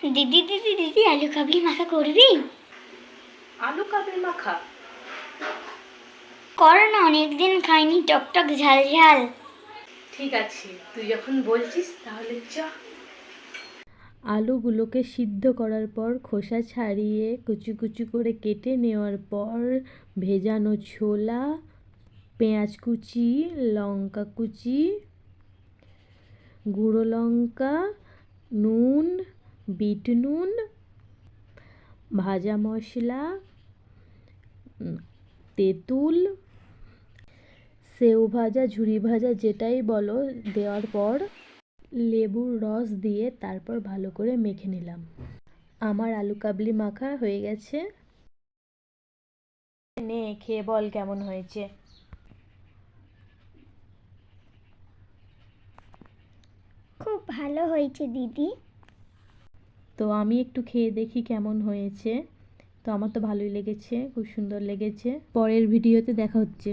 দিদি দিদি দিদি আলু কাবলি মাখা করবি? আলু কাবলি মাখা করো না, অনেকদিন খাইনি, টকটক ঝাল ঝাল। ঠিক আছে, তুই যখন বলছিস তাহলে চা। আলুগুলোকে সিদ্ধ করার পর খোসা ছাড়িয়ে কুচি কুচি করে কেটে নেওয়ার পর ভেজানো ছোলা, পেঁয়াজ কুচি, লঙ্কা কুচি, গুঁড়ো লঙ্কা, নুন, বিট নুন, ভাজা মশলা, তেঁতুল, সেও ভাজা, ঝুরি ভাজা যেটাই বলো দেওয়ার পর লেবুর রস দিয়ে তারপর ভালো করে মেখে নিলাম। আমার আলু কাবলি মাখা হয়ে গেছে। নে খেয়ে বল কেমন হয়েছে। খুব ভালো হয়েছে দিদি। তো আমি একটু খেয়ে দেখি কেমন হয়েছে। তো আমার তো ভালোই লেগেছে, খুব সুন্দর লেগেছে। পরের ভিডিওতে দেখা হচ্ছে।